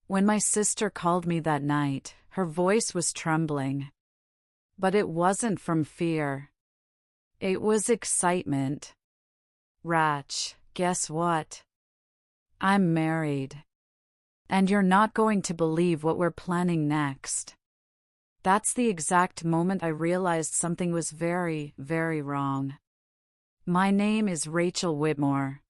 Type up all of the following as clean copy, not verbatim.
When my sister called me that night, her voice was trembling. But it wasn't from fear. It was excitement. Rach, guess what? I'm married. And you're not going to believe what we're planning next. That's the exact moment I realized something was very, very wrong. My name is Rachel Whitmore.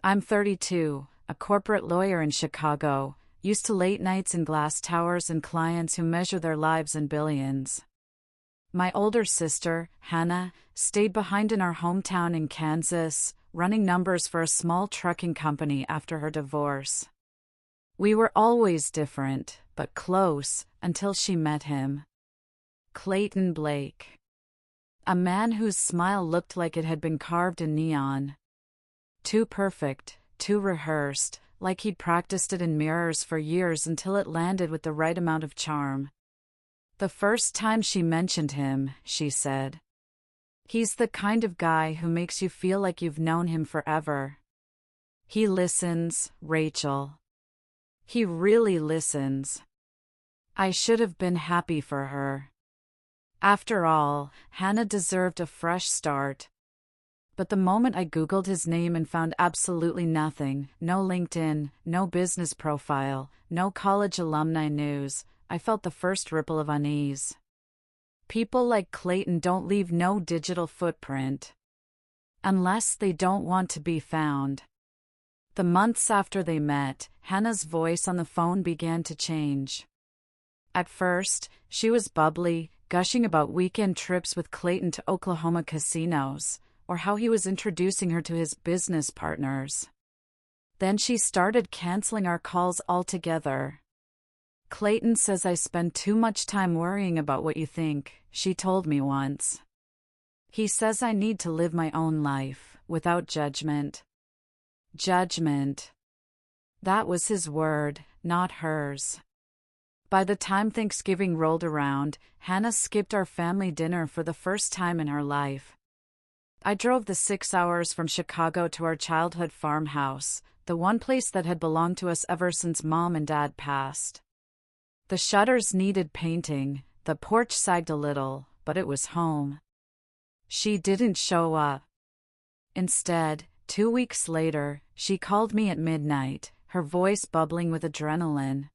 I'm 32, a corporate lawyer in Chicago, used to late nights in glass towers and clients who measure their lives in billions. My older sister, Hannah, stayed behind in our hometown in Kansas, running numbers for a small trucking company after her divorce. We were always different, but close, until she met him. Clayton Blake. A man whose smile looked like it had been carved in neon. Too perfect, too rehearsed, like he'd practiced it in mirrors for years until it landed with the right amount of charm. The first time she mentioned him, she said, "He's the kind of guy who makes you feel like you've known him forever. He listens, Rachel. He really listens." I should have been happy for her. After all, Hannah deserved a fresh start. But the moment I Googled his name and found absolutely nothing, no LinkedIn, no business profile, no college alumni news, I felt the first ripple of unease. People like Clayton don't leave no digital footprint. Unless they don't want to be found. The months after they met, Hannah's voice on the phone began to change. At first, she was bubbly, gushing about weekend trips with Clayton to Oklahoma casinos, or how he was introducing her to his business partners. Then she started canceling our calls altogether. "Clayton says I spend too much time worrying about what you think," she told me once. "He says I need to live my own life, without judgment." Judgment. That was his word, not hers. By the time Thanksgiving rolled around, Hannah skipped our family dinner for the first time in her life. I drove the 6 hours from Chicago to our childhood farmhouse, the one place that had belonged to us ever since Mom and Dad passed. The shutters needed painting, the porch sagged a little, but it was home. She didn't show up. Instead, 2 weeks later, she called me at midnight, her voice bubbling with adrenaline.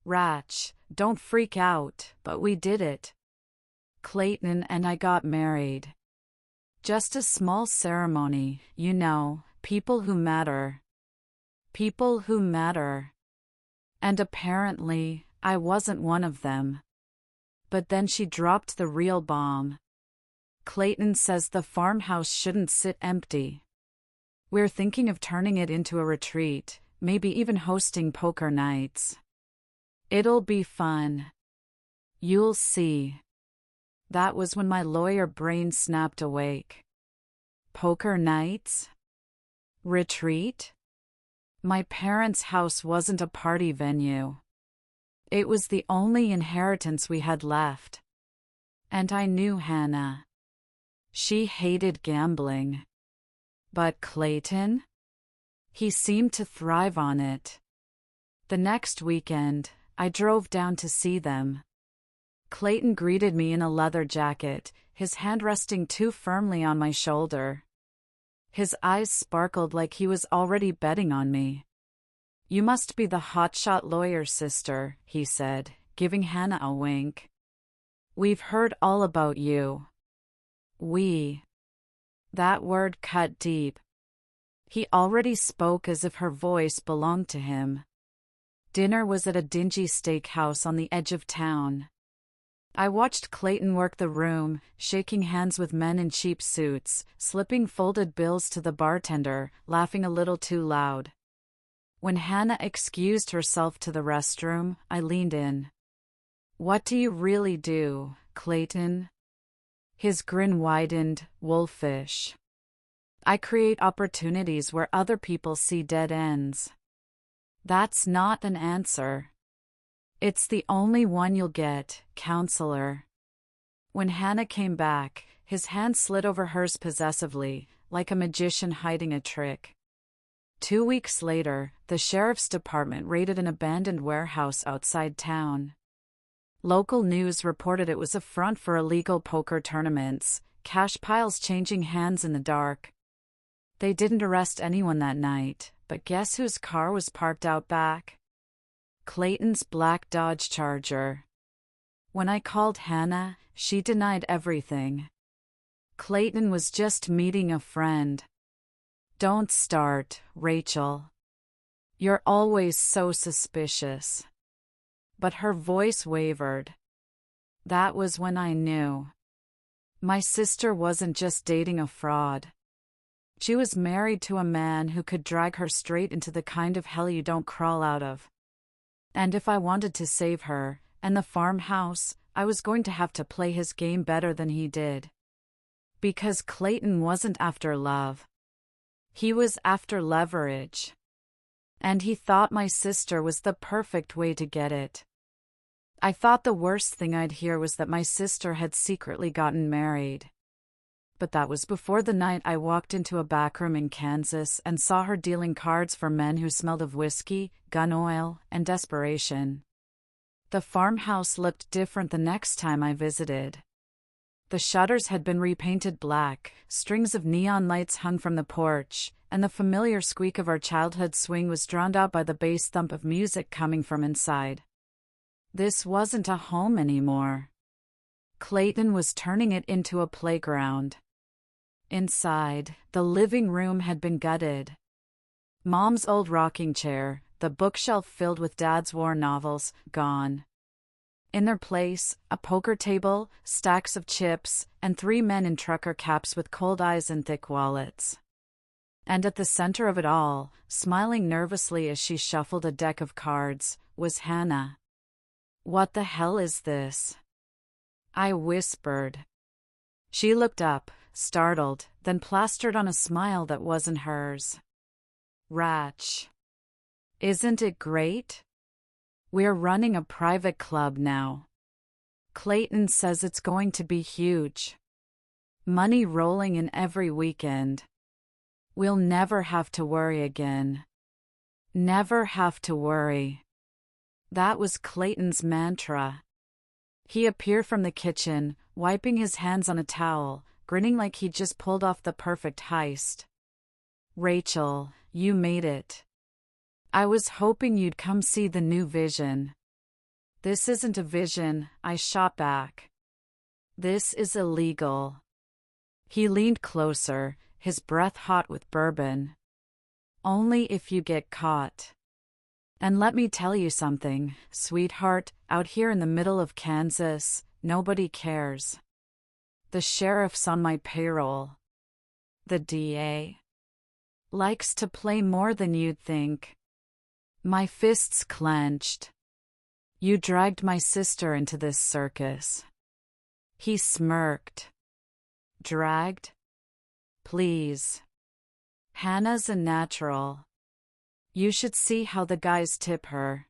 "Rach, don't freak out, but we did it. Clayton and I got married. Just a small ceremony, you know, people who matter. People who matter." And apparently, I wasn't one of them. But then she dropped the real bomb. "Clayton says the farmhouse shouldn't sit empty. We're thinking of turning it into a retreat, maybe even hosting poker nights. It'll be fun. You'll see." That was when my lawyer brain snapped awake. Poker nights? Retreat? My parents' house wasn't a party venue. It was the only inheritance we had left. And I knew Hannah. She hated gambling. But Clayton? He seemed to thrive on it. The next weekend, I drove down to see them. Clayton greeted me in a leather jacket, his hand resting too firmly on my shoulder. His eyes sparkled like he was already betting on me. "You must be the hotshot lawyer's sister," he said, giving Hannah a wink. "We've heard all about you." "We." That word cut deep. He already spoke as if her voice belonged to him. Dinner was at a dingy steakhouse on the edge of town. I watched Clayton work the room, shaking hands with men in cheap suits, slipping folded bills to the bartender, laughing a little too loud. When Hannah excused herself to the restroom, I leaned in. "What do you really do, Clayton?" His grin widened, wolfish. "I create opportunities where other people see dead ends." That's not an answer. It's the only one you'll get, counselor. When Hannah came back, his hand slid over hers possessively, like a magician hiding a trick. 2 weeks later, the sheriff's department raided an abandoned warehouse outside town. Local news reported it was a front for illegal poker tournaments, cash piles changing hands in the dark. They didn't arrest anyone that night, but guess whose car was parked out back? Clayton's black Dodge Charger. When I called Hannah, she denied everything. Clayton was just meeting a friend. Don't start, Rachel. You're always so suspicious. But her voice wavered. That was when I knew. My sister wasn't just dating a fraud. She was married to a man who could drag her straight into the kind of hell you don't crawl out of. And if I wanted to save her, and the farmhouse, I was going to have to play his game better than he did. Because Clayton wasn't after love. He was after leverage. And he thought my sister was the perfect way to get it. I thought the worst thing I'd hear was that my sister had secretly gotten married. But that was before the night I walked into a backroom in Kansas and saw her dealing cards for men who smelled of whiskey, gun oil, and desperation. The farmhouse looked different the next time I visited. The shutters had been repainted black, strings of neon lights hung from the porch, and the familiar squeak of our childhood swing was drowned out by the bass thump of music coming from inside. This wasn't a home anymore. Clayton was turning it into a playground. Inside, the living room had been gutted. Mom's old rocking chair, the bookshelf filled with Dad's war novels, gone. In their place, a poker table, stacks of chips, and 3 men in trucker caps with cold eyes and thick wallets. And at the center of it all, smiling nervously as she shuffled a deck of cards, was Hannah. "What the hell is this?" I whispered. She looked up, startled, then plastered on a smile that wasn't hers. "Ratch. Isn't it great? We're running a private club now. Clayton says it's going to be huge. Money rolling in every weekend. We'll never have to worry again. Never have to worry." That was Clayton's mantra. He appeared from the kitchen, wiping his hands on a towel, grinning like he'd just pulled off the perfect heist. "Rachel, you made it. I was hoping you'd come see the new vision." "This isn't a vision," I shot back. "This is illegal." He leaned closer, his breath hot with bourbon. "Only if you get caught. And let me tell you something, sweetheart, out here in the middle of Kansas, nobody cares. The sheriff's on my payroll. The DA likes to play more than you'd think." My fists clenched. "You dragged my sister into this circus." He smirked. "Dragged? Please. Hannah's a natural. You should see how the guys tip her.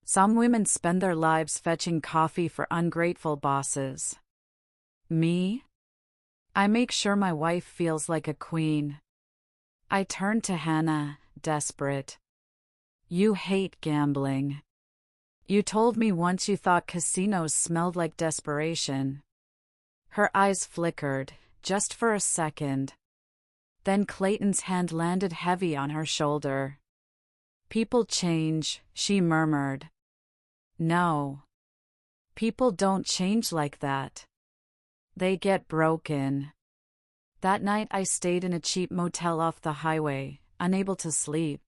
Some women spend their lives fetching coffee for ungrateful bosses. Me? I make sure my wife feels like a queen." I turned to Hannah, desperate. "You hate gambling. You told me once you thought casinos smelled like desperation." Her eyes flickered, just for a second. Then Clayton's hand landed heavy on her shoulder. "People change," she murmured. "No. People don't change like that. They get broken." That night I stayed in a cheap motel off the highway, unable to sleep.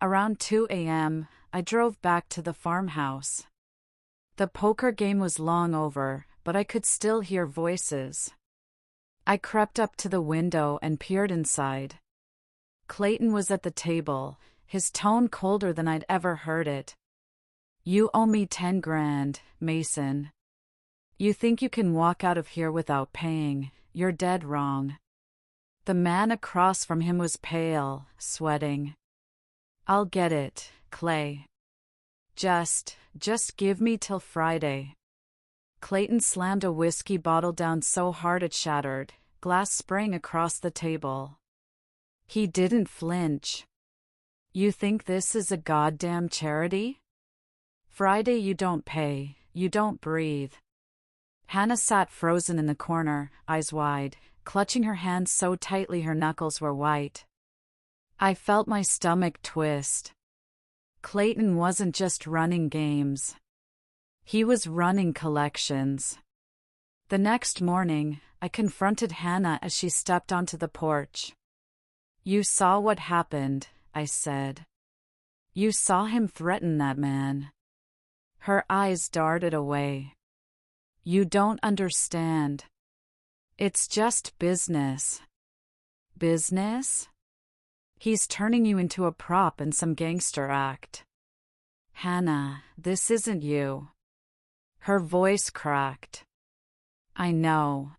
Around 2 a.m., I drove back to the farmhouse. The poker game was long over, but I could still hear voices. I crept up to the window and peered inside. Clayton was at the table, his tone colder than I'd ever heard it. "You owe me 10 grand, Mason. You think you can walk out of here without paying, you're dead wrong." The man across from him was pale, sweating. "I'll get it, Clay. Just give me till Friday." Clayton slammed a whiskey bottle down so hard it shattered, glass spraying across the table. He didn't flinch. You think this is a goddamn charity? Friday, you don't pay, you don't breathe. Hannah sat frozen in the corner, eyes wide, clutching her hands so tightly her knuckles were white. I felt my stomach twist. Clayton wasn't just running games. He was running collections. The next morning, I confronted Hannah as she stepped onto the porch. You saw what happened, I said. You saw him threaten that man. Her eyes darted away. You don't understand. It's just business. Business? He's turning you into a prop in some gangster act. Hannah, this isn't you. Her voice cracked. I know.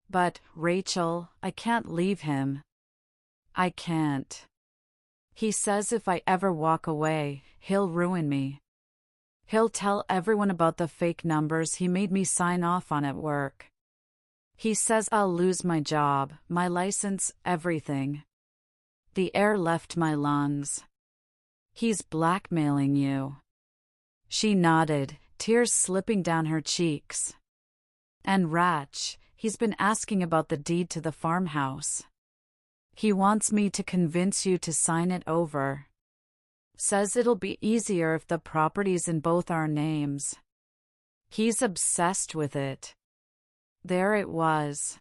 But, Rachel, I can't leave him. I can't. He says if I ever walk away, he'll ruin me. He'll tell everyone about the fake numbers he made me sign off on at work. He says I'll lose my job, my license, everything. The air left my lungs. He's blackmailing you. She nodded, tears slipping down her cheeks. And Ratch, he's been asking about the deed to the farmhouse. He wants me to convince you to sign it over. Says it'll be easier if the property's in both our names. He's obsessed with it. There it was.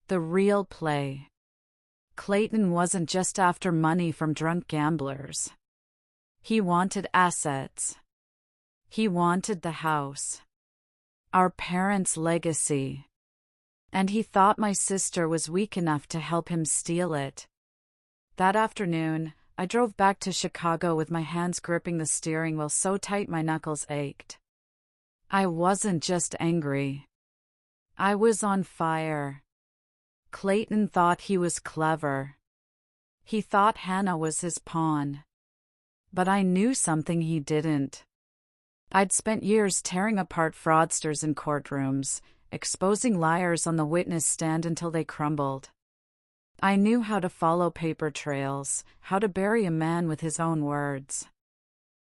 The real play. Clayton wasn't just after money from drunk gamblers. He wanted assets. He wanted the house. Our parents' legacy. And he thought my sister was weak enough to help him steal it. That afternoon, I drove back to Chicago with my hands gripping the steering wheel so tight my knuckles ached. I wasn't just angry. I was on fire. Clayton thought he was clever. He thought Hannah was his pawn. But I knew something he didn't. I'd spent years tearing apart fraudsters in courtrooms, exposing liars on the witness stand until they crumbled. I knew how to follow paper trails, how to bury a man with his own words.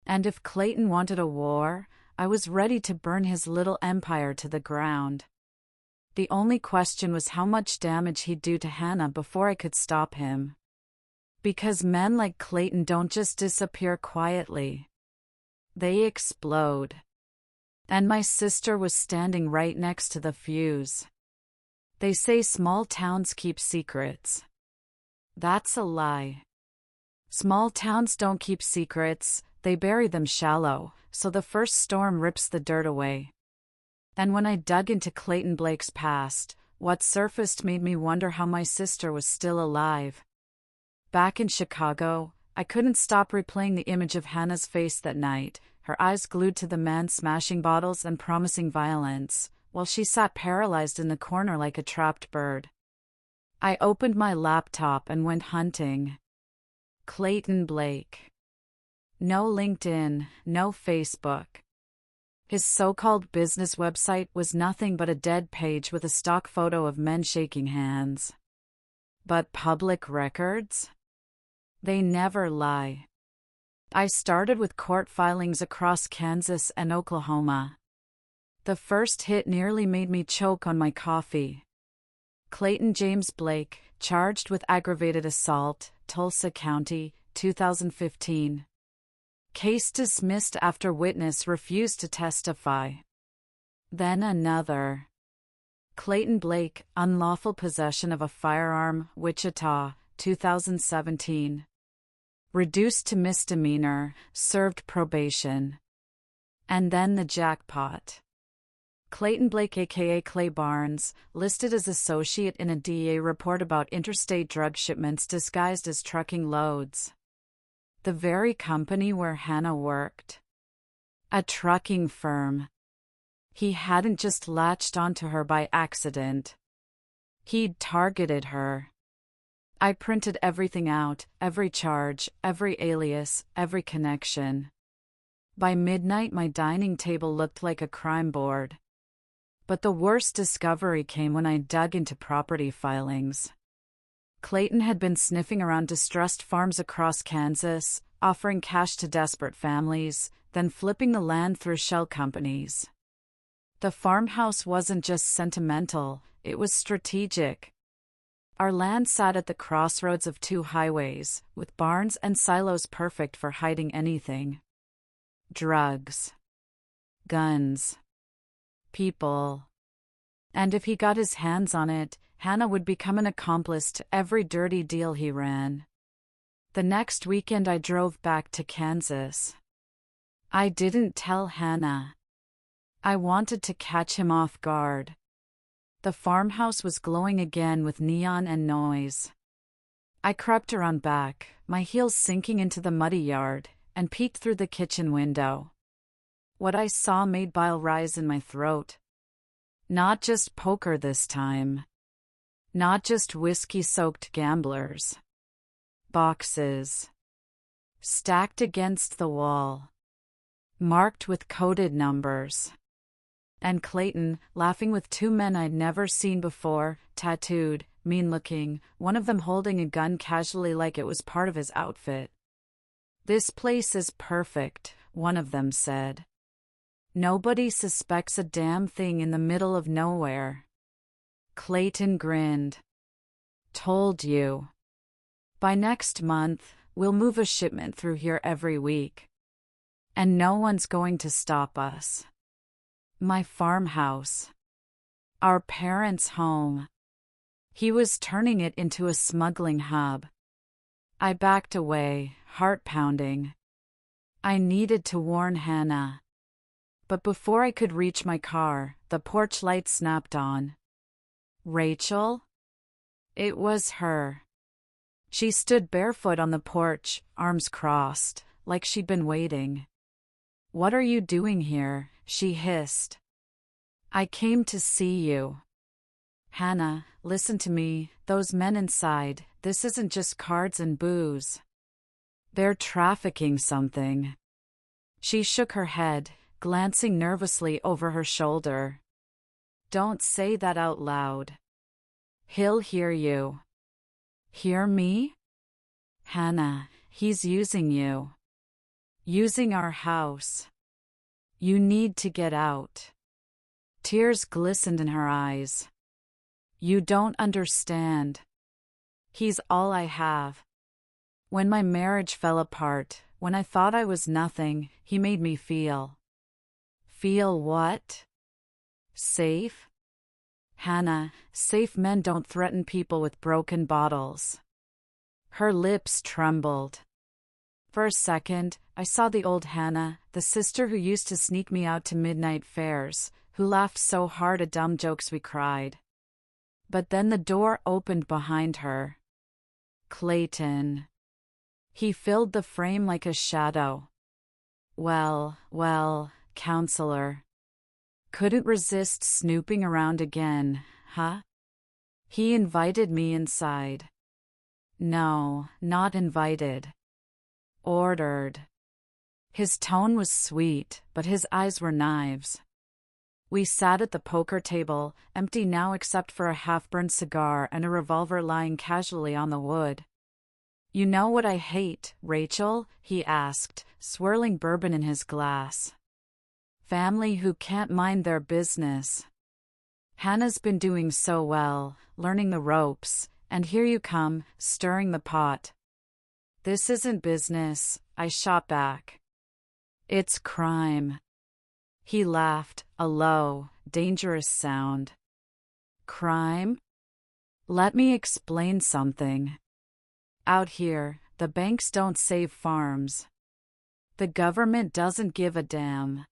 And if Clayton wanted a war, I was ready to burn his little empire to the ground. The only question was how much damage he'd do to Hannah before I could stop him. Because men like Clayton don't just disappear quietly. They explode. And my sister was standing right next to the fuse. They say small towns keep secrets. That's a lie. Small towns don't keep secrets, they bury them shallow, so the first storm rips the dirt away. And when I dug into Clayton Blake's past, what surfaced made me wonder how my sister was still alive. Back in Chicago, I couldn't stop replaying the image of Hannah's face that night, her eyes glued to the man smashing bottles and promising violence, while she sat paralyzed in the corner like a trapped bird. I opened my laptop and went hunting. Clayton Blake. No LinkedIn, no Facebook. His so-called business website was nothing but a dead page with a stock photo of men shaking hands. But public records? They never lie. I started with court filings across Kansas and Oklahoma. The first hit nearly made me choke on my coffee. Clayton James Blake, charged with aggravated assault, Tulsa County, 2015. Case dismissed after witness refused to testify. Then another. Clayton Blake, unlawful possession of a firearm, Wichita, 2017. Reduced to misdemeanor, served probation. And then the jackpot. Clayton Blake aka Clay Barnes, listed as associate in a DEA report about interstate drug shipments disguised as trucking loads. The very company where Hannah worked. A trucking firm. He hadn't just latched onto her by accident. He'd targeted her. I printed everything out, every charge, every alias, every connection. By midnight my dining table looked like a crime board. But the worst discovery came when I dug into property filings. Clayton had been sniffing around distressed farms across Kansas, offering cash to desperate families, then flipping the land through shell companies. The farmhouse wasn't just sentimental, it was strategic. Our land sat at the crossroads of two highways, with barns and silos perfect for hiding anything. Drugs. Guns. People. And if he got his hands on it, Hannah would become an accomplice to every dirty deal he ran. The next weekend I drove back to Kansas. I didn't tell Hannah. I wanted to catch him off guard. The farmhouse was glowing again with neon and noise. I crept around back, my heels sinking into the muddy yard, and peeked through the kitchen window. What I saw made bile rise in my throat. Not just poker this time. Not just whiskey-soaked gamblers. Boxes. Stacked against the wall. Marked with coded numbers. And Clayton, laughing with two men I'd never seen before, tattooed, mean-looking, one of them holding a gun casually like it was part of his outfit. "This place is perfect," one of them said. "Nobody suspects a damn thing in the middle of nowhere." Clayton grinned. "Told you. By next month, we'll move a shipment through here every week. And no one's going to stop us. My farmhouse. Our parents' home." He was turning it into a smuggling hub. I backed away, heart pounding. I needed to warn Hannah. But before I could reach my car, the porch light snapped on. Rachel? It was her. She stood barefoot on the porch, arms crossed, like she'd been waiting. "What are you doing here?" she hissed. "I came to see you." "Hannah, listen to me, those men inside, this isn't just cards and booze. They're trafficking something." She shook her head, glancing nervously over her shoulder. "Don't say that out loud. He'll hear you." "Hear me?" "Hannah, he's using you. Using our house. You need to get out." Tears glistened in her eyes. "You don't understand. He's all I have. When my marriage fell apart, when I thought I was nothing, he made me feel." "Feel what?" "Safe." "Hannah, safe men don't threaten people with broken bottles." Her lips trembled. For a second, I saw the old Hannah, the sister who used to sneak me out to midnight fairs, who laughed so hard at dumb jokes we cried. But then the door opened behind her. Clayton. He filled the frame like a shadow. Well, counselor. Couldn't resist snooping around again, huh? He invited me inside. No, not invited. Ordered. His tone was sweet, but his eyes were knives. We sat at the poker table, empty now except for a half-burned cigar and a revolver lying casually on the wood. "You know what I hate, Rachel?" he asked, swirling bourbon in his glass. "Family who can't mind their business. Hannah's been doing so well, learning the ropes, and here you come, stirring the pot." "This isn't business," I shot back. "It's crime." He laughed, a low, dangerous sound. "Crime? Let me explain something. Out here, the banks don't save farms. The government doesn't give a damn.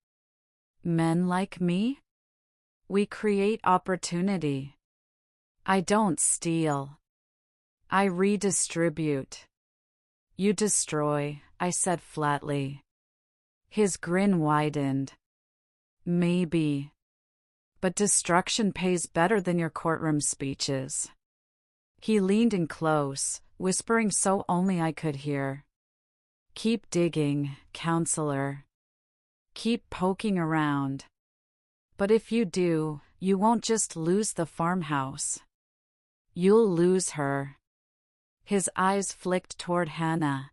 Men like me? We create opportunity. I don't steal. I redistribute." "You destroy," I said flatly. His grin widened. "Maybe. But destruction pays better than your courtroom speeches." He leaned in close, whispering so only I could hear. "Keep digging, counselor. Keep poking around. But if you do, you won't just lose the farmhouse. You'll lose her." His eyes flicked toward Hannah.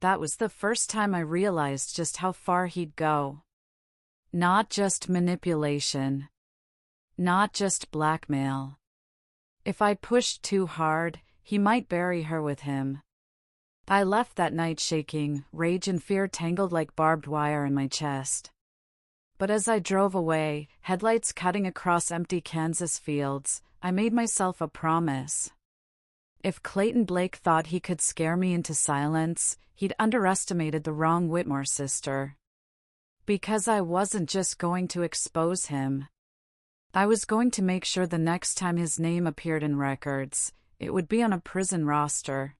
That was the first time I realized just how far he'd go. Not just manipulation. Not just blackmail. If I pushed too hard, he might bury her with him. I left that night shaking, rage and fear tangled like barbed wire in my chest. But as I drove away, headlights cutting across empty Kansas fields, I made myself a promise. If Clayton Blake thought he could scare me into silence, he'd underestimated the wrong Whitmore sister. Because I wasn't just going to expose him. I was going to make sure the next time his name appeared in records, it would be on a prison roster.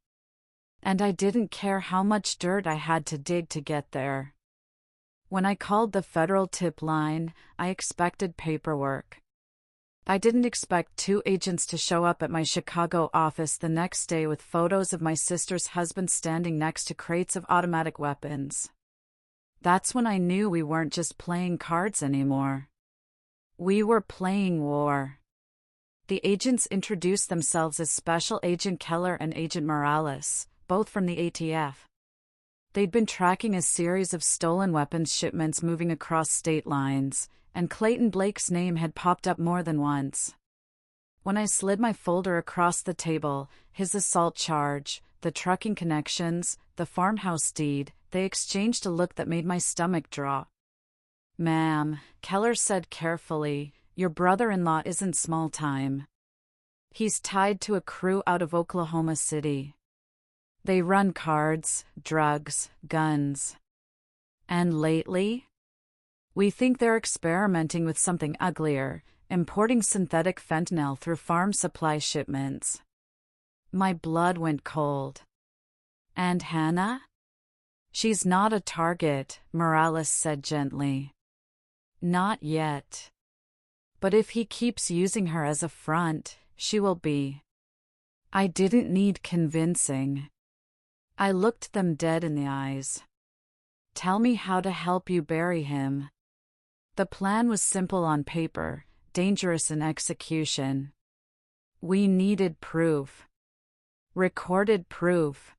And I didn't care how much dirt I had to dig to get there. When I called the federal tip line, I expected paperwork. I didn't expect 2 agents to show up at my Chicago office the next day with photos of my sister's husband standing next to crates of automatic weapons. That's when I knew we weren't just playing cards anymore. We were playing war. The agents introduced themselves as Special Agent Keller and Agent Morales, both from the ATF. They'd been tracking a series of stolen weapons shipments moving across state lines, and Clayton Blake's name had popped up more than once. When I slid my folder across the table, his assault charge, the trucking connections, the farmhouse deed, they exchanged a look that made my stomach drop. "Ma'am," Keller said carefully, "your brother-in-law isn't small-time. He's tied to a crew out of Oklahoma City. They run cards, drugs, guns. And lately? We think they're experimenting with something uglier, importing synthetic fentanyl through farm supply shipments." My blood went cold. "And Hannah?" "She's not a target," Morales said gently. "Not yet. But if he keeps using her as a front, she will be." I didn't need convincing. I looked them dead in the eyes. "Tell me how to help you bury him." The plan was simple on paper, dangerous in execution. We needed proof. Recorded proof.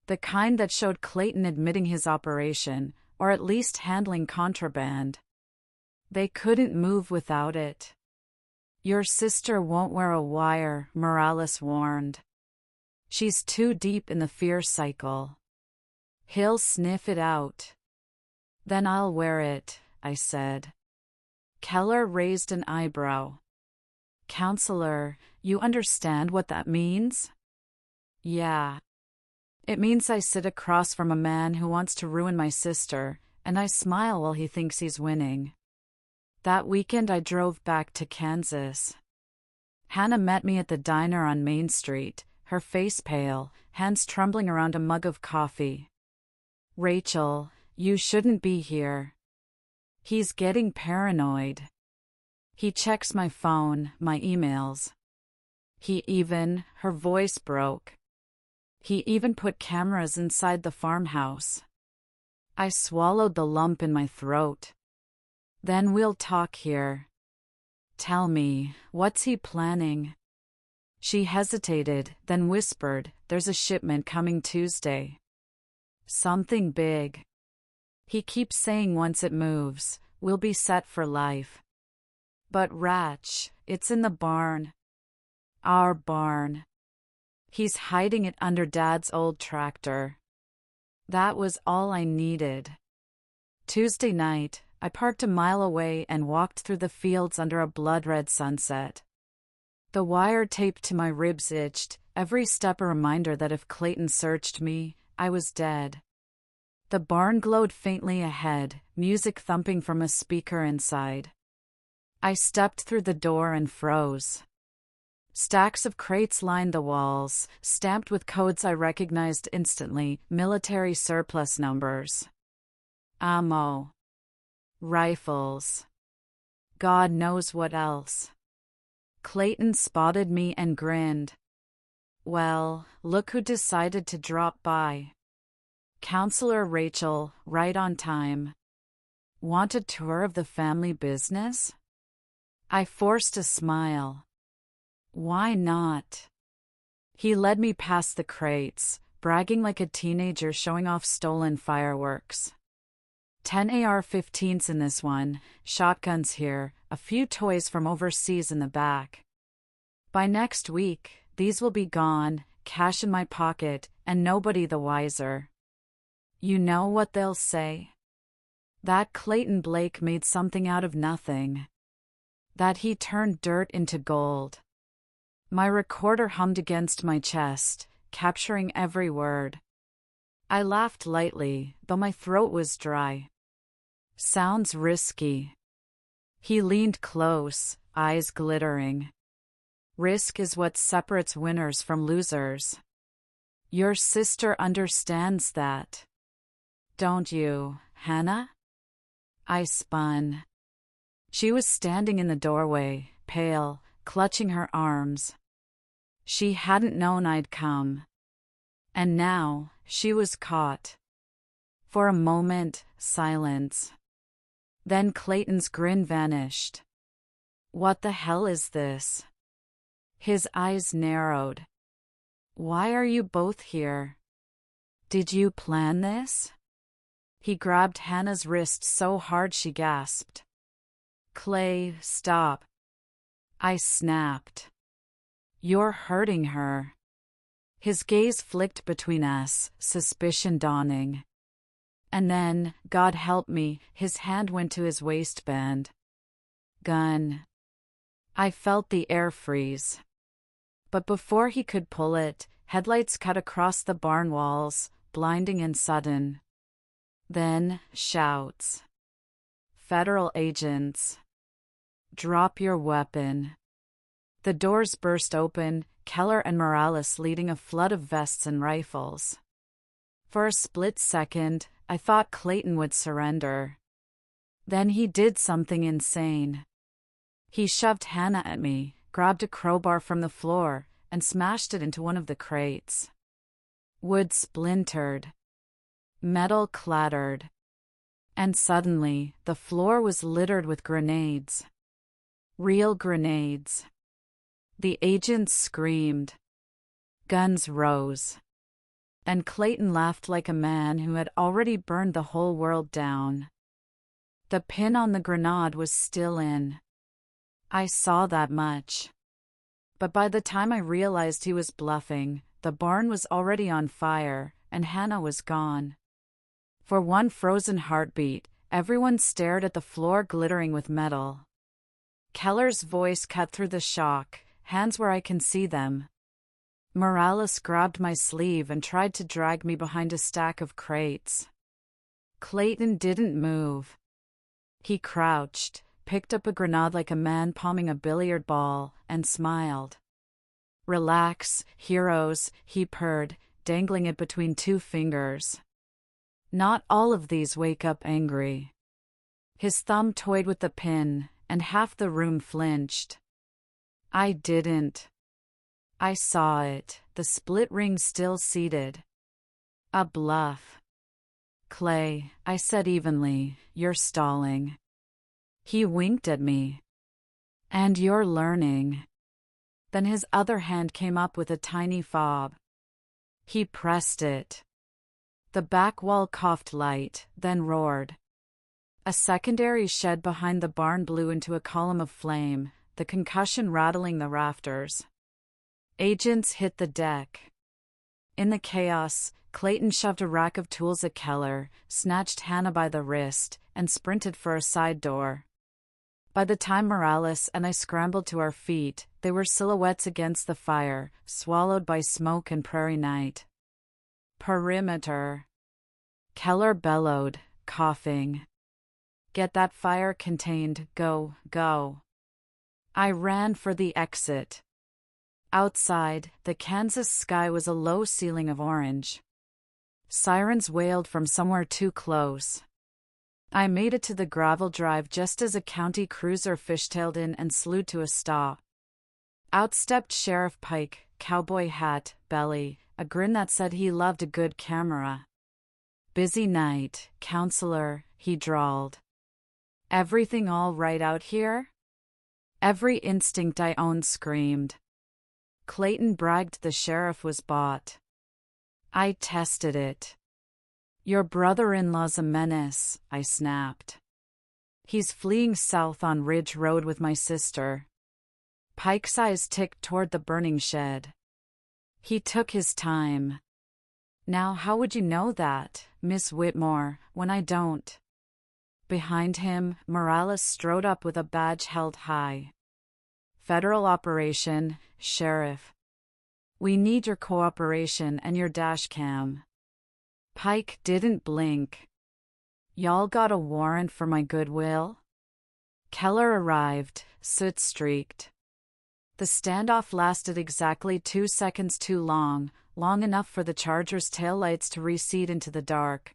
The kind that showed Clayton admitting his operation, or at least handling contraband. They couldn't move without it. "Your sister won't wear a wire," Morales warned. "She's too deep in the fear cycle. He'll sniff it out." "Then I'll wear it," I said. Keller raised an eyebrow. "Counselor, you understand what that means?" "Yeah. It means I sit across from a man who wants to ruin my sister, and I smile while he thinks he's winning." That weekend I drove back to Kansas. Hannah met me at the diner on Main Street, her face pale, hands trembling around a mug of coffee. "Rachel, you shouldn't be here. He's getting paranoid. He checks my phone, my emails. Her voice broke. He even put cameras inside the farmhouse." I swallowed the lump in my throat. "Then we'll talk here. Tell me, what's he planning?" She hesitated, then whispered, "There's a shipment coming Tuesday. Something big. He keeps saying once it moves, we'll be set for life. But Ratch, it's in the barn. Our barn. He's hiding it under Dad's old tractor." That was all I needed. Tuesday night, I parked a mile away and walked through the fields under a blood-red sunset. The wire taped to my ribs itched, every step a reminder that if Clayton searched me, I was dead. The barn glowed faintly ahead, music thumping from a speaker inside. I stepped through the door and froze. Stacks of crates lined the walls, stamped with codes I recognized instantly, military surplus numbers. Ammo. Rifles. God knows what else. Clayton spotted me and grinned. "Well, look who decided to drop by. Counselor Rachel, right on time. Want a tour of the family business?" I forced a smile. "Why not?" He led me past the crates, bragging like a teenager showing off stolen fireworks. 10 AR-15s in this one, shotguns here, a few toys from overseas in the back. By next week, these will be gone, cash in my pocket, and nobody the wiser. You know what they'll say? That Clayton Blake made something out of nothing. That he turned dirt into gold. My recorder hummed against my chest, capturing every word. I laughed lightly, though my throat was dry. Sounds risky. He leaned close, eyes glittering. Risk is what separates winners from losers. Your sister understands that. Don't you, Hannah? I spun. She was standing in the doorway, pale, clutching her arms. She hadn't known I'd come. And now, she was caught. For a moment, silence. Then Clayton's grin vanished. What the hell is this? His eyes narrowed. Why are you both here? Did you plan this? He grabbed Hannah's wrist so hard she gasped. Clay, stop. I snapped. You're hurting her. His gaze flicked between us, suspicion dawning. And then, God help me, his hand went to his waistband. Gun. I felt the air freeze. But before he could pull it, headlights cut across the barn walls, blinding and sudden. Then, shouts. Federal agents. Drop your weapon. The doors burst open, Keller and Morales leading a flood of vests and rifles. For a split second, I thought Clayton would surrender. Then he did something insane. He shoved Hannah at me, grabbed a crowbar from the floor, and smashed it into one of the crates. Wood splintered. Metal clattered. And suddenly, the floor was littered with grenades. Real grenades. The agents screamed. Guns rose. And Clayton laughed like a man who had already burned the whole world down. The pin on the grenade was still in. I saw that much. But by the time I realized he was bluffing, the barn was already on fire, and Hannah was gone. For one frozen heartbeat, everyone stared at the floor glittering with metal. Keller's voice cut through the shock, hands where I can see them. Morales grabbed my sleeve and tried to drag me behind a stack of crates. Clayton didn't move. He crouched, picked up a grenade like a man palming a billiard ball, and smiled. Relax, heroes, he purred, dangling it between two fingers. Not all of these wake up angry. His thumb toyed with the pin, and half the room flinched. I didn't. I saw it, the split ring still seated. A bluff. Clay, I said evenly, you're stalling. He winked at me. And you're learning. Then his other hand came up with a tiny fob. He pressed it. The back wall coughed light, then roared. A secondary shed behind the barn blew into a column of flame, the concussion rattling the rafters. Agents hit the deck. In the chaos, Clayton shoved a rack of tools at Keller, snatched Hannah by the wrist, and sprinted for a side door. By the time Morales and I scrambled to our feet, they were silhouettes against the fire, swallowed by smoke and prairie night. Perimeter. Keller bellowed, coughing. Get that fire contained, go, go. I ran for the exit. Outside, the Kansas sky was a low ceiling of orange. Sirens wailed from somewhere too close. I made it to the gravel drive just as a county cruiser fishtailed in and slewed to a stop. Out stepped Sheriff Pike, cowboy hat, belly, a grin that said he loved a good camera. Busy night, counselor, he drawled. Everything all right out here? Every instinct I owned screamed. Clayton bragged the sheriff was bought. I tested it. Your brother-in-law's a menace, I snapped. He's fleeing south on Ridge Road with my sister. Pike's eyes ticked toward the burning shed. He took his time. Now how would you know that, Miss Whitmore, when I don't? Behind him, Morales strode up with a badge held high. Federal operation, Sheriff. We need your cooperation and your dash cam. Pike didn't blink. Y'all got a warrant for my goodwill? Keller arrived, soot-streaked. The standoff lasted exactly 2 seconds too long enough for the Charger's taillights to recede into the dark.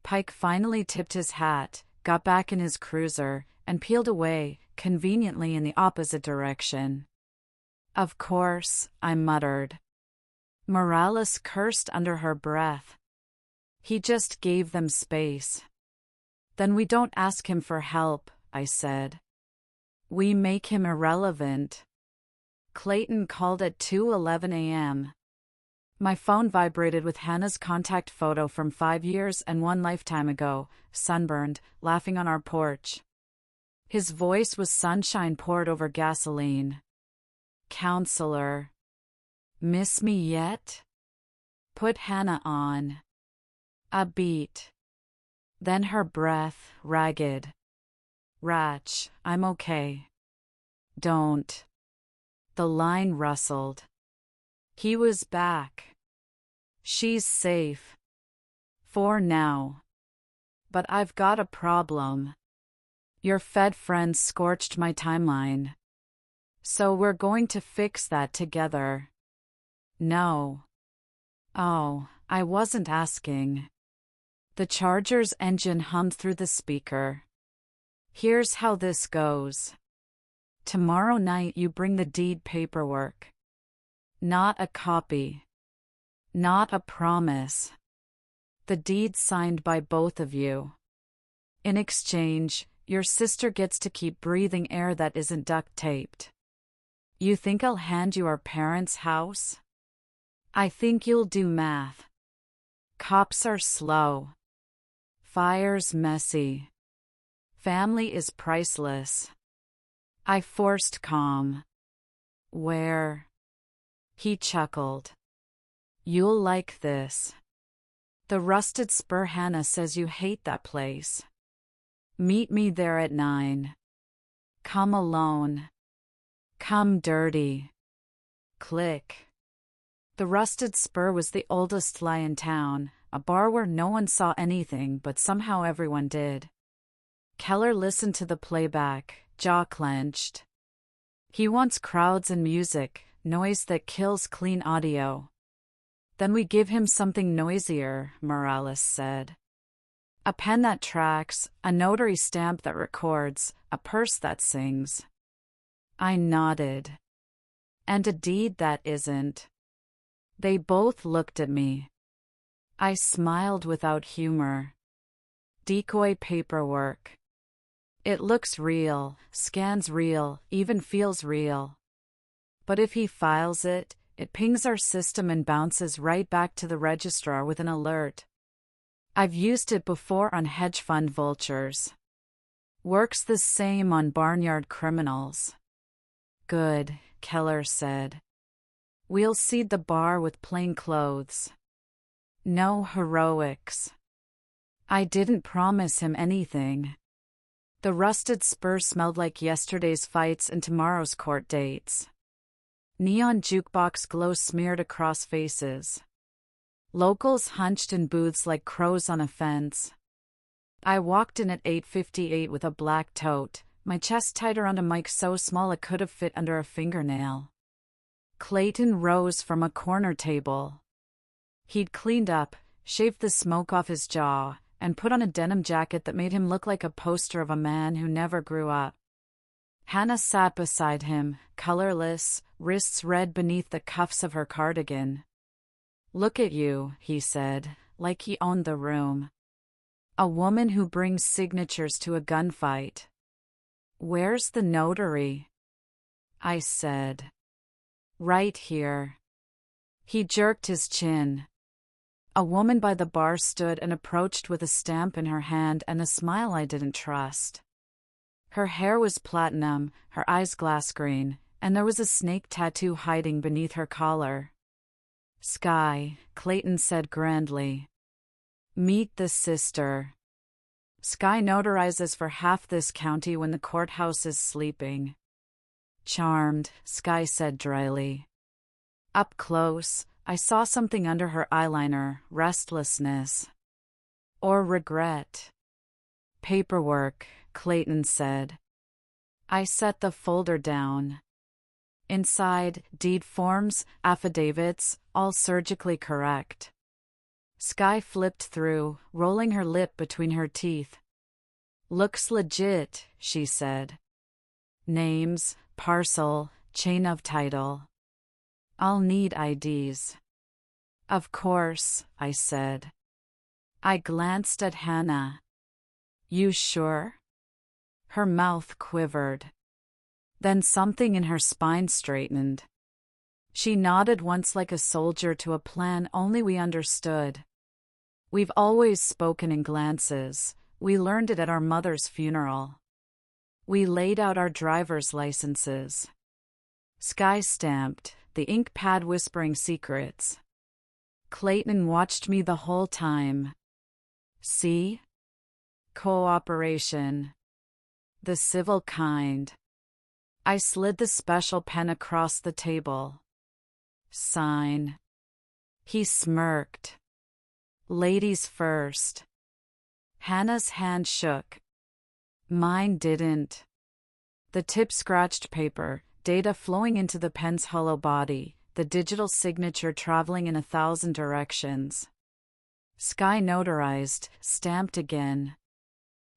Pike finally tipped his hat, got back in his cruiser, and peeled away, conveniently in the opposite direction. Of course, I muttered. Morales cursed under her breath. He just gave them space. Then we don't ask him for help, I said. We make him irrelevant. Clayton called at 2:11 a.m. My phone vibrated with Hannah's contact photo from 5 years and 1 lifetime ago, sunburned, laughing on our porch. His voice was sunshine poured over gasoline. Counselor. Miss me yet? Put Hannah on. A beat. Then her breath, ragged. Ratch, I'm okay. Don't. The line rustled. He was back. She's safe. For now. But I've got a problem. Your Fed friends scorched my timeline. So we're going to fix that together. No. Oh, I wasn't asking. The Charger's engine hummed through the speaker. Here's how this goes. Tomorrow night you bring the deed paperwork. Not a copy. Not a promise. The deed signed by both of you. In exchange, your sister gets to keep breathing air that isn't duct-taped. You think I'll hand you our parents' house? I think you'll do math. Cops are slow. Fire's messy. Family is priceless. I forced calm. Where? He chuckled. You'll like this. The Rusted Spur. Hannah says you hate that place. Meet me there at 9. Come alone. Come dirty. Click. The Rusted Spur was the oldest lie in town, a bar where no one saw anything but somehow everyone did. Keller listened to the playback, jaw clenched. He wants crowds and music, noise that kills clean audio. Then we give him something noisier, Morales said. A pen that tracks, a notary stamp that records, a purse that sings. I nodded. And a deed that isn't. They both looked at me. I smiled without humor. Decoy paperwork. It looks real, scans real, even feels real. But if he files it, it pings our system and bounces right back to the registrar with an alert. I've used it before on hedge fund vultures. Works the same on barnyard criminals. Good, Keller said. We'll seed the bar with plain clothes. No heroics. I didn't promise him anything. The Rusted Spur smelled like yesterday's fights and tomorrow's court dates. Neon jukebox glow smeared across faces. Locals hunched in booths like crows on a fence. I walked in at 8:58 with a black tote, my chest tight around a mic so small it could have fit under a fingernail. Clayton rose from a corner table. He'd cleaned up, shaved the smoke off his jaw, and put on a denim jacket that made him look like a poster of a man who never grew up. Hannah sat beside him, colorless, wrists red beneath the cuffs of her cardigan. Look at you, he said, like he owned the room. A woman who brings signatures to a gunfight. Where's the notary? I said. Right here. He jerked his chin. A woman by the bar stood and approached with a stamp in her hand and a smile I didn't trust. Her hair was platinum, her eyes glass green, and there was a snake tattoo hiding beneath her collar. Sky, Clayton said grandly. Meet the sister. Sky notarizes for half this county when the courthouse is sleeping. Charmed, Sky said dryly. Up close, I saw something under her eyeliner, restlessness. Or regret. Paperwork, Clayton said. I set the folder down. Inside, deed forms, affidavits, all surgically correct. Sky flipped through, rolling her lip between her teeth. Looks legit, she said. Names, parcel, chain of title. I'll need IDs. Of course, I said. I glanced at Hannah. You sure? Her mouth quivered. Then something in her spine straightened. She nodded once like a soldier to a plan only we understood. We've always spoken in glances. We learned it at our mother's funeral. We laid out our driver's licenses. Sky stamped, the ink pad whispering secrets. Clayton watched me the whole time. See? Cooperation. The civil kind. I slid the special pen across the table. Sign. He smirked. Ladies first. Hannah's hand shook. Mine didn't. The tip scratched paper, data flowing into the pen's hollow body, the digital signature traveling in 1,000 directions. Sky notarized, stamped again.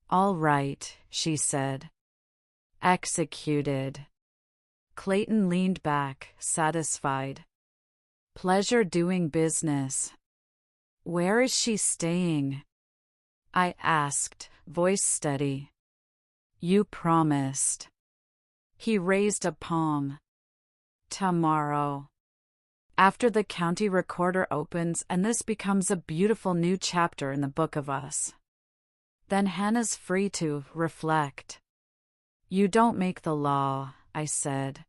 All right, she said. Executed. Clayton leaned back, satisfied. Pleasure doing business. Where is she staying? I asked, voice steady. You promised. He raised a palm. Tomorrow. After the county recorder opens and this becomes a beautiful new chapter in the book of us. Then Hannah's free to reflect. You don't make the law, I said.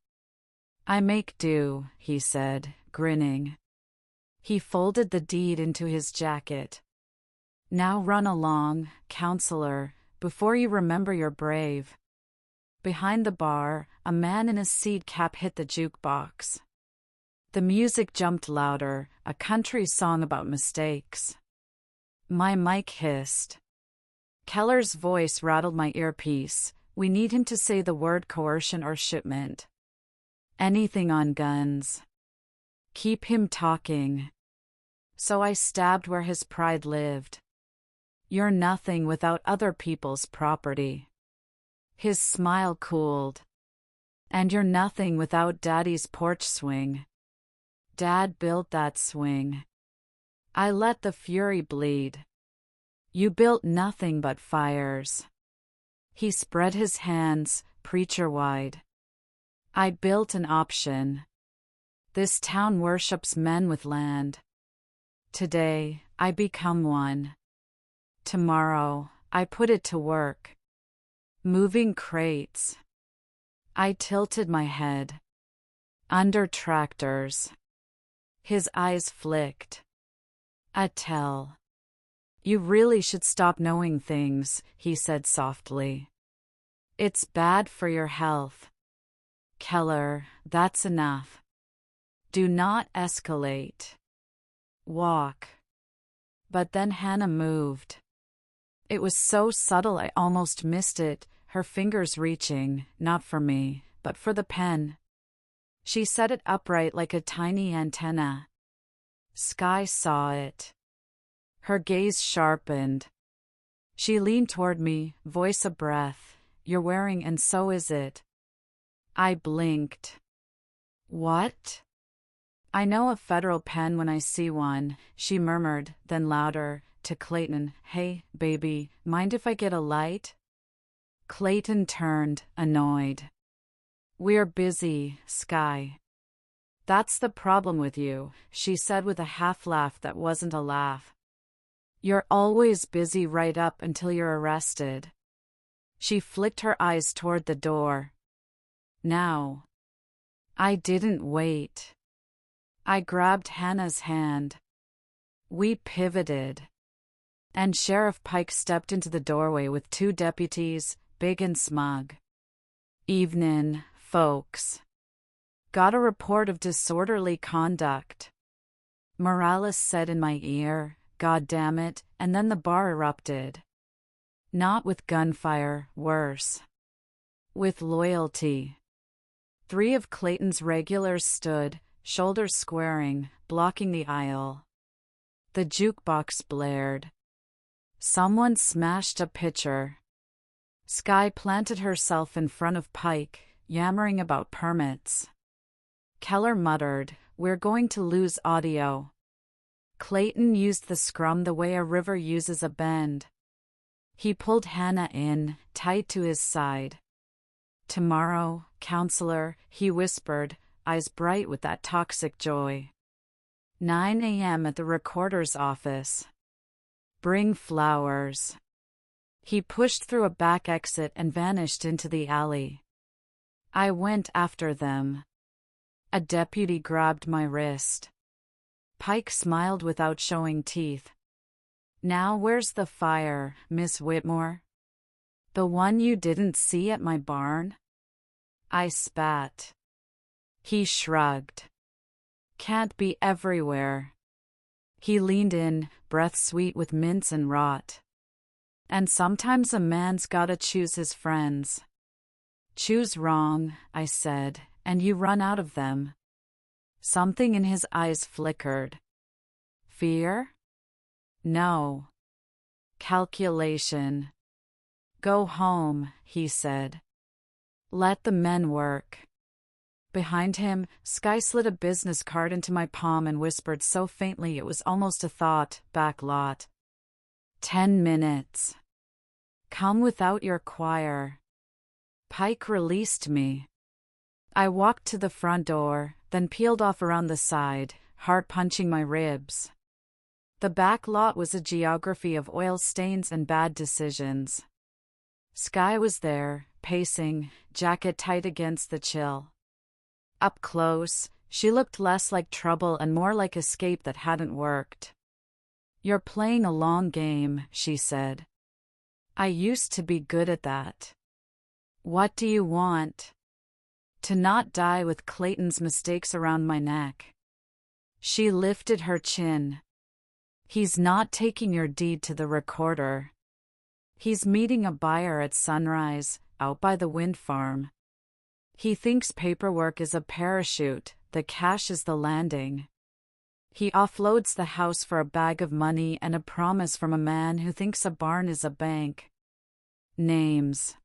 I make do, he said, grinning. He folded the deed into his jacket. Now run along, counselor, before you remember you're brave. Behind the bar, a man in a seed cap hit the jukebox. The music jumped louder, a country song about mistakes. My mic hissed. Keller's voice rattled my earpiece. We need him to say the word coercion or shipment. Anything on guns. Keep him talking. So I stabbed where his pride lived. You're nothing without other people's property. His smile cooled. And you're nothing without Daddy's porch swing. Dad built that swing. I let the fury bleed. You built nothing but fires. He spread his hands, preacher-wide. I built an option. This town worships men with land. Today, I become one. Tomorrow, I put it to work. Moving crates. I tilted my head. Under tractors. His eyes flicked. A tell. You really should stop knowing things, he said softly. It's bad for your health. Keller, that's enough. Do not escalate. Walk. But then Hannah moved. It was so subtle I almost missed it, her fingers reaching, not for me, but for the pen. She set it upright like a tiny antenna. Sky saw it. Her gaze sharpened. She leaned toward me, voice a breath. You're wearing and so is it. I blinked. What? I know a federal pen when I see one, she murmured, then louder, to Clayton, hey, baby, mind if I get a light? Clayton turned, annoyed. We're busy, Sky. That's the problem with you, she said with a half laugh that wasn't a laugh. You're always busy right up until you're arrested. She flicked her eyes toward the door. Now. I didn't wait. I grabbed Hannah's hand. We pivoted. And Sheriff Pike stepped into the doorway with 2 deputies, big and smug. Evenin', folks. Got a report of disorderly conduct. Morales said in my ear, God damn it, and then the bar erupted. Not with gunfire, worse. With loyalty. 3 of Clayton's regulars stood, shoulders squaring, blocking the aisle. The jukebox blared. Someone smashed a pitcher. Skye planted herself in front of Pike, yammering about permits. Keller muttered, We're going to lose audio. Clayton used the scrum the way a river uses a bend. He pulled Hannah in, tight to his side. Tomorrow, counselor, he whispered, eyes bright with that toxic joy. 9 a.m. at the recorder's office. Bring flowers. He pushed through a back exit and vanished into the alley. I went after them. A deputy grabbed my wrist. Pike smiled without showing teeth. Now where's the fire, Miss Whitmore? The one you didn't see at my barn? I spat. He shrugged. Can't be everywhere. He leaned in, breath sweet with mints and rot. And sometimes a man's gotta choose his friends. Choose wrong, I said, and you run out of them. Something in his eyes flickered. Fear? No. Calculation. Go home, he said. Let the men work. Behind him, Skye slid a business card into my palm and whispered so faintly it was almost a thought, back lot. 10 minutes. Come without your choir. Pike released me. I walked to the front door, then peeled off around the side, heart punching my ribs. The back lot was a geography of oil stains and bad decisions. Skye was there, pacing, jacket tight against the chill. Up close, she looked less like trouble and more like escape that hadn't worked. You're playing a long game, she said. I used to be good at that. What do you want? To not die with Clayton's mistakes around my neck. She lifted her chin. He's not taking your deed to the recorder. He's meeting a buyer at sunrise, out by the wind farm. He thinks paperwork is a parachute, the cash is the landing. He offloads the house for a bag of money and a promise from a man who thinks a barn is a bank. Names.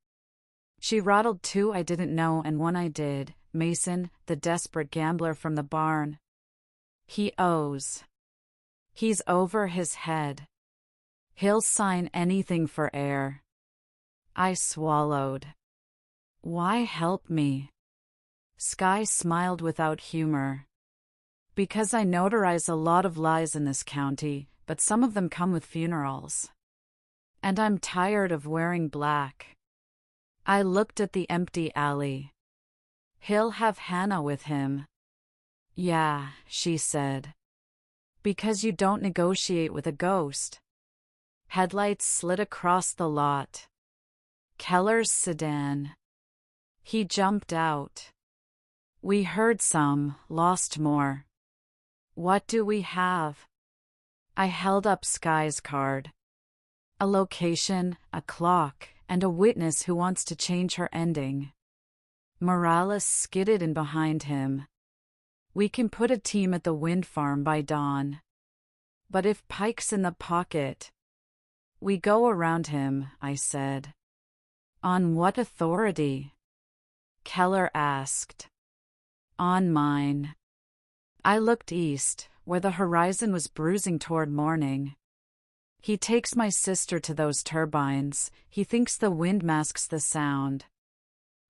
She rattled 2 I didn't know and 1 I did, Mason, the desperate gambler from the barn. He owes. He's over his head. He'll sign anything for air. I swallowed. Why help me? Skye smiled without humor. Because I notarize a lot of lies in this county, but some of them come with funerals. And I'm tired of wearing black. I looked at the empty alley. He'll have Hannah with him. Yeah, she said. Because you don't negotiate with a ghost. Headlights slid across the lot. Keller's sedan. He jumped out. We heard some, lost more. What do we have? I held up Skye's card. A location, a clock, and a witness who wants to change her ending. Morales skidded in behind him. We can put a team at the wind farm by dawn. But if Pike's in the pocket... We go around him, I said. On what authority? Keller asked. On mine. I looked east, where the horizon was bruising toward morning. He takes my sister to those turbines. He thinks the wind masks the sound.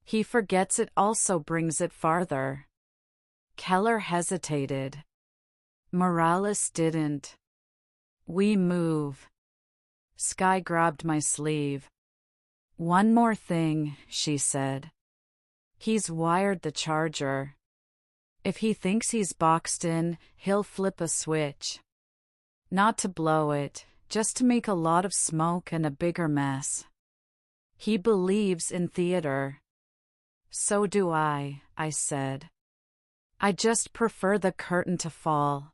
He forgets it also brings it farther. Keller hesitated. Morales didn't. We move. Skye grabbed my sleeve. One more thing, she said. He's wired the charger. If he thinks he's boxed in, he'll flip a switch. Not to blow it, just to make a lot of smoke and a bigger mess. He believes in theater. So do I said. I just prefer the curtain to fall.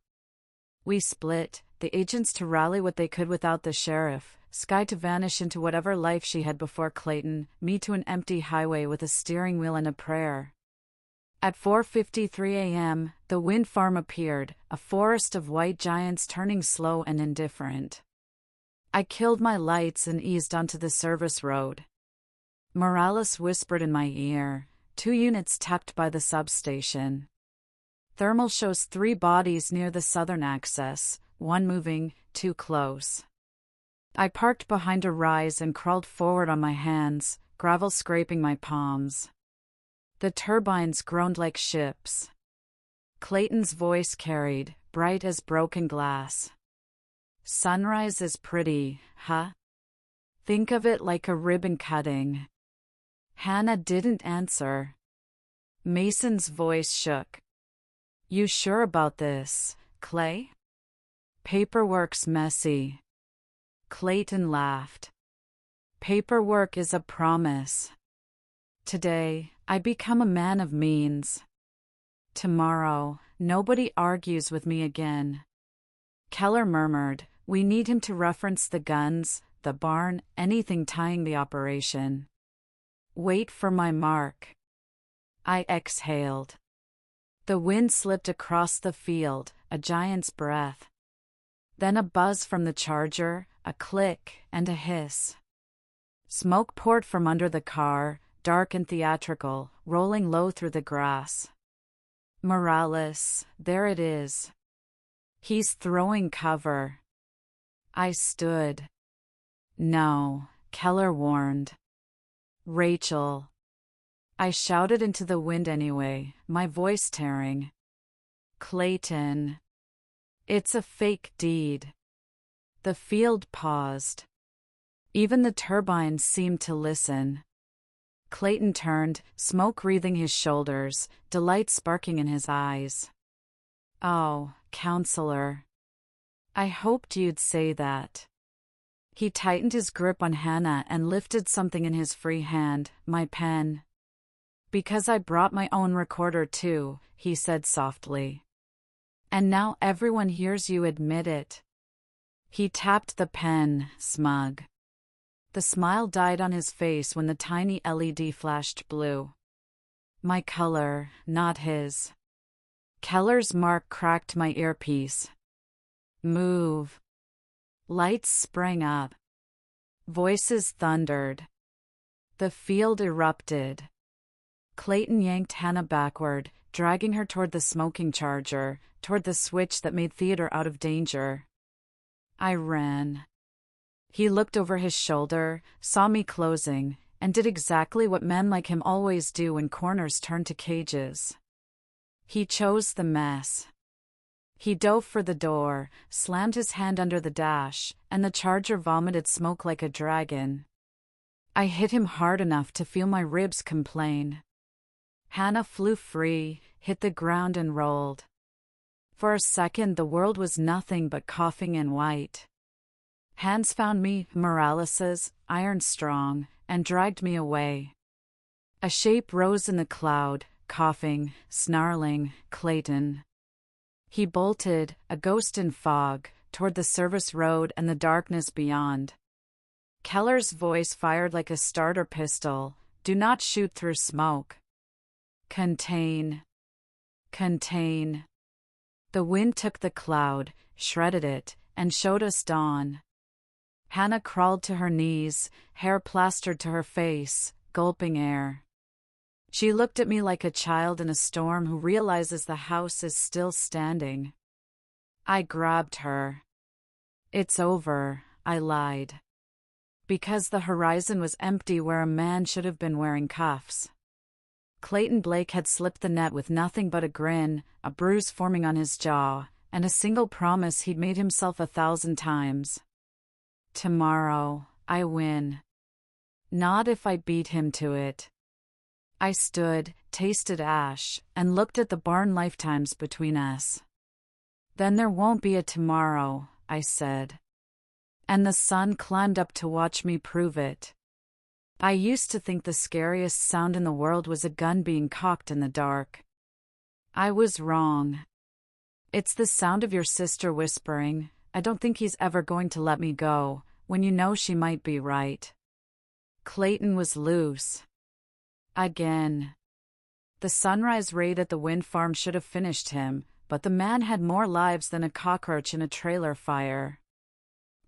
We split, the agents to rally what they could without the sheriff, Skye to vanish into whatever life she had before Clayton, me to an empty highway with a steering wheel and a prayer. At 4:53 a.m., the wind farm appeared, a forest of white giants turning slow and indifferent. I killed my lights and eased onto the service road. Morales whispered in my ear, 2 units tapped by the substation. Thermal shows 3 bodies near the southern access, 1 moving, 2 close. I parked behind a rise and crawled forward on my hands, gravel scraping my palms. The turbines groaned like ships. Clayton's voice carried, bright as broken glass. Sunrise is pretty, huh? Think of it like a ribbon cutting. Hannah didn't answer. Mason's voice shook. You sure about this, Clay? Paperwork's messy. Clayton laughed. Paperwork is a promise. Today, I become a man of means. Tomorrow, nobody argues with me again. Keller murmured, we need him to reference the guns, the barn, anything tying the operation. Wait for my mark. I exhaled. The wind slipped across the field, a giant's breath. Then a buzz from the charger, a click, and a hiss. Smoke poured from under the car, dark and theatrical, rolling low through the grass. Morales, there it is. He's throwing cover. I stood. No, Keller warned. Rachel. I shouted into the wind anyway, my voice tearing. Clayton. It's a fake deed. The field paused. Even the turbines seemed to listen. Clayton turned, smoke wreathing his shoulders, delight sparking in his eyes. Oh, counselor. I hoped you'd say that. He tightened his grip on Hannah and lifted something in his free hand, my pen. Because I brought my own recorder too, he said softly. And now everyone hears you admit it. He tapped the pen, smug. The smile died on his face when the tiny LED flashed blue. My color, not his. Keller's mark cracked my earpiece. Move. Lights sprang up. Voices thundered. The field erupted. Clayton yanked Hannah backward, dragging her toward the smoking charger, toward the switch that made theater out of danger. I ran. He looked over his shoulder, saw me closing, and did exactly what men like him always do when corners turn to cages. He chose the mess. He dove for the door, slammed his hand under the dash, and the charger vomited smoke like a dragon. I hit him hard enough to feel my ribs complain. Hannah flew free, hit the ground and rolled. For a second the world was nothing but coughing and white. Hands found me, Morales's, iron strong, and dragged me away. A shape rose in the cloud, coughing, snarling, Clayton. He bolted, a ghost in fog, toward the service road and the darkness beyond. Keller's voice fired like a starter pistol, do not shoot through smoke. Contain. Contain. The wind took the cloud, shredded it, and showed us dawn. Hannah crawled to her knees, hair plastered to her face, gulping air. She looked at me like a child in a storm who realizes the house is still standing. I grabbed her. It's over, I lied. Because the horizon was empty where a man should have been wearing cuffs. Clayton Blake had slipped the net with nothing but a grin, a bruise forming on his jaw, and a single promise he'd made himself 1,000 times. Tomorrow, I win. Not if I beat him to it. I stood, tasted ash, and looked at the barn lifetimes between us. Then there won't be a tomorrow, I said. And the sun climbed up to watch me prove it. I used to think the scariest sound in the world was a gun being cocked in the dark. I was wrong. It's the sound of your sister whispering, "I don't think he's ever going to let me go," when you know she might be right. Clayton was loose. Again. The sunrise raid at the wind farm should have finished him, but the man had more lives than a cockroach in a trailer fire.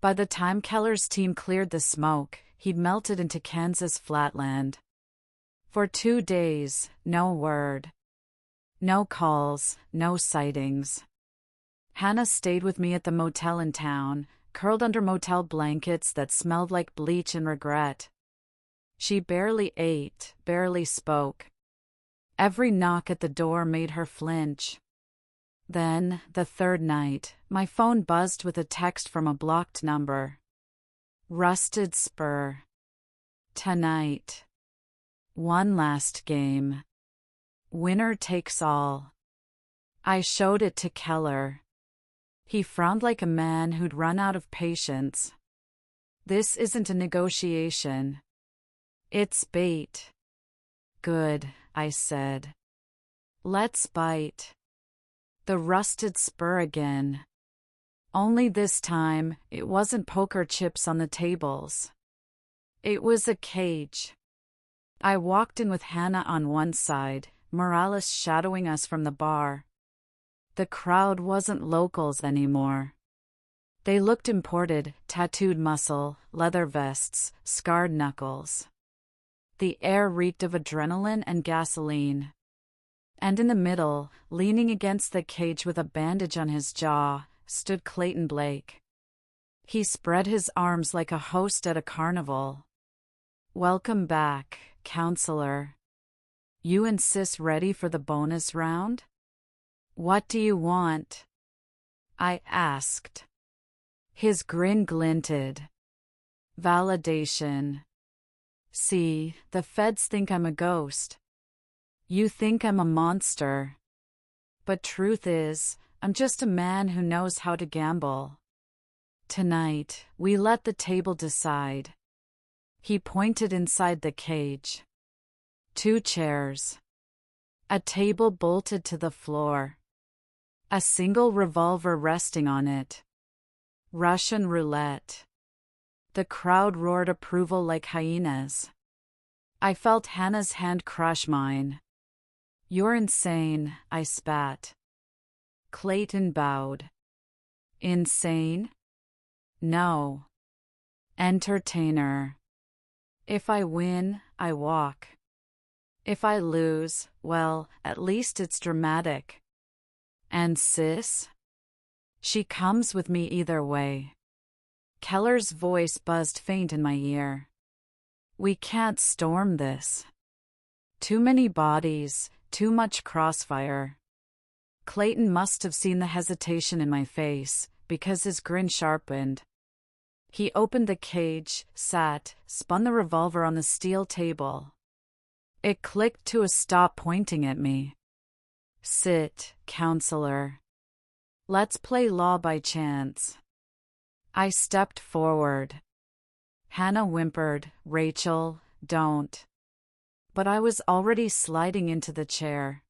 By the time Keller's team cleared the smoke, he'd melted into Kansas flatland. For 2 days, no word. No calls, no sightings. Hannah stayed with me at the motel in town, curled under motel blankets that smelled like bleach and regret. She barely ate, barely spoke. Every knock at the door made her flinch. Then, the third night, my phone buzzed with a text from a blocked number. Rusted Spur. Tonight. One last game. Winner takes all. I showed it to Keller. He frowned like a man who'd run out of patience. This isn't a negotiation. It's bait. Good, I said. Let's bite. The rusted spur again. Only this time, it wasn't poker chips on the tables. It was a cage. I walked in with Hannah on one side, Morales shadowing us from the bar. The crowd wasn't locals anymore. They looked imported, tattooed muscle, leather vests, scarred knuckles. The air reeked of adrenaline and gasoline. And in the middle, leaning against the cage with a bandage on his jaw, stood Clayton Blake. He spread his arms like a host at a carnival. Welcome back, counselor. You and Sis ready for the bonus round? What do you want? I asked. His grin glinted. Validation. See, the feds think I'm a ghost. You think I'm a monster. But truth is, I'm just a man who knows how to gamble. Tonight, we let the table decide. He pointed inside the cage. 2 chairs. A table bolted to the floor. A single revolver resting on it. Russian roulette. The crowd roared approval like hyenas. I felt Hannah's hand crush mine. You're insane, I spat. Clayton bowed. Insane? No. Entertainer. If I win, I walk. If I lose, well, at least it's dramatic. And Sis? She comes with me either way. Keller's voice buzzed faint in my ear. We can't storm this. Too many bodies, too much crossfire. Clayton must have seen the hesitation in my face, because his grin sharpened. He opened the cage, sat, spun the revolver on the steel table. It clicked to a stop, pointing at me. Sit, counselor. Let's play law by chance. I stepped forward. Hannah whimpered, Rachel, don't. But I was already sliding into the chair.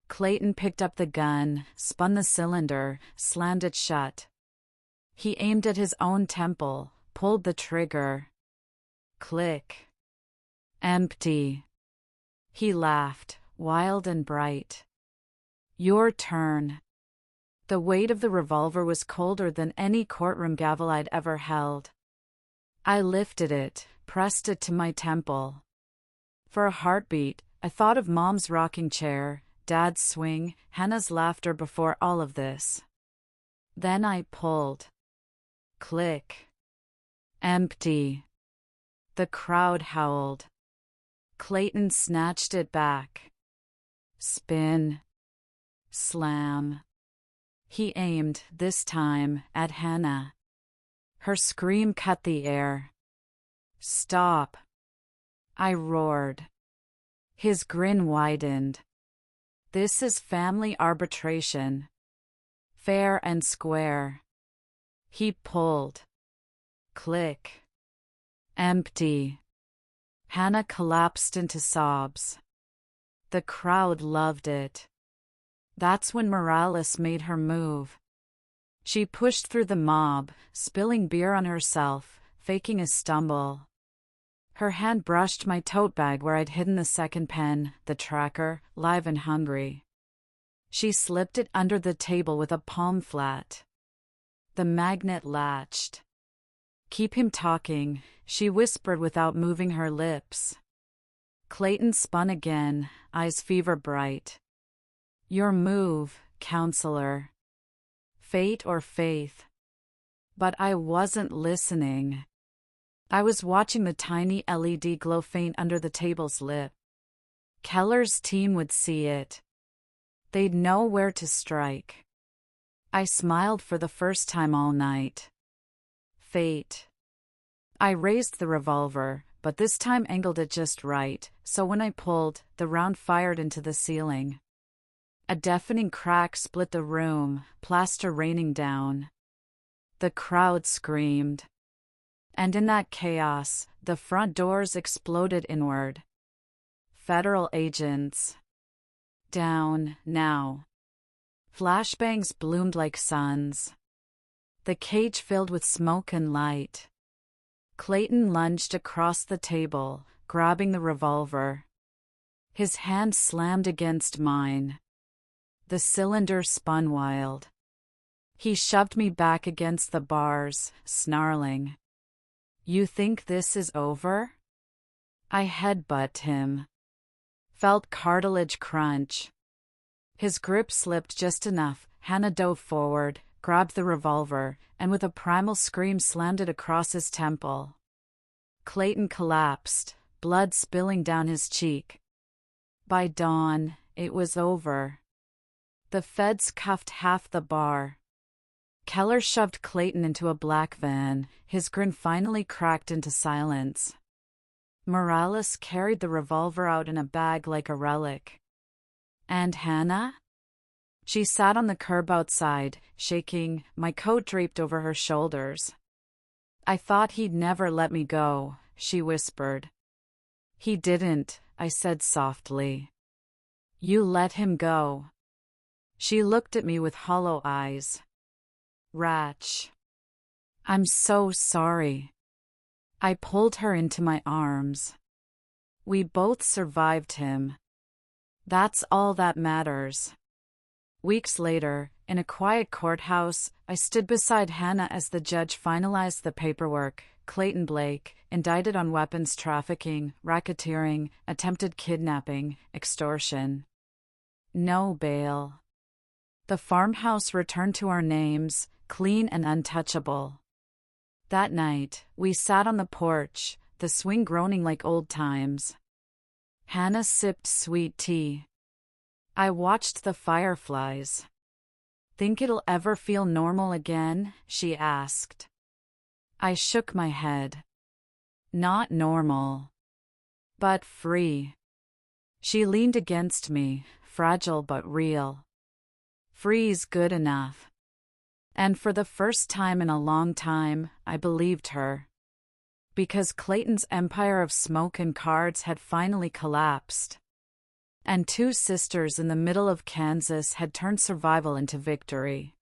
Clayton picked up the gun, spun the cylinder, slammed it shut. He aimed at his own temple, pulled the trigger. Click. Empty. He laughed, wild and bright. Your turn. The weight of the revolver was colder than any courtroom gavel I'd ever held. I lifted it, pressed it to my temple. For a heartbeat, I thought of Mom's rocking chair, Dad's swing, Hannah's laughter before all of this. Then I pulled. Click. Empty. The crowd howled. Clayton snatched it back. Spin. Slam. He aimed, this time, at Hannah. Her scream cut the air. Stop. I roared. His grin widened. This is family arbitration. Fair and square. He pulled. Click. Empty. Hannah collapsed into sobs. The crowd loved it. That's when Morales made her move. She pushed through the mob, spilling beer on herself, faking a stumble. Her hand brushed my tote bag where I'd hidden the second pen, the tracker, live and hungry. She slipped it under the table with a palm flat. The magnet latched. Keep him talking, she whispered without moving her lips. Clayton spun again, eyes fever bright. Your move, counselor. Fate or faith. But I wasn't listening. I was watching the tiny LED glow faint under the table's lip. Keller's team would see it. They'd know where to strike. I smiled for the first time all night. Fate. I raised the revolver, but this time angled it just right, so when I pulled, the round fired into the ceiling. A deafening crack split the room, plaster raining down. The crowd screamed. And in that chaos, the front doors exploded inward. Federal agents. Down, now. Flashbangs bloomed like suns. The cage filled with smoke and light. Clayton lunged across the table, grabbing the revolver. His hand slammed against mine. The cylinder spun wild. He shoved me back against the bars, snarling. You think this is over? I headbutted him. Felt cartilage crunch. His grip slipped just enough. Hannah dove forward, grabbed the revolver, and with a primal scream slammed it across his temple. Clayton collapsed, blood spilling down his cheek. By dawn, it was over. The feds cuffed half the bar. Keller shoved Clayton into a black van, his grin finally cracked into silence. Morales carried the revolver out in a bag like a relic. And Hannah? She sat on the curb outside, shaking, my coat draped over her shoulders. I thought he'd never let me go, she whispered. He didn't, I said softly. You let him go. She looked at me with hollow eyes. Ratch. I'm so sorry. I pulled her into my arms. We both survived him. That's all that matters. Weeks later, in a quiet courthouse, I stood beside Hannah as the judge finalized the paperwork. Clayton Blake, indicted on weapons trafficking, racketeering, attempted kidnapping, extortion. No bail. The farmhouse returned to our names, clean and untouchable. That night, we sat on the porch, the swing groaning like old times. Hannah sipped sweet tea. I watched the fireflies. Think it'll ever feel normal again? She asked. I shook my head. Not normal. But free. She leaned against me, fragile but real. Free's good enough. And for the first time in a long time, I believed her. Because Clayton's empire of smoke and cards had finally collapsed. And two sisters in the middle of Kansas had turned survival into victory.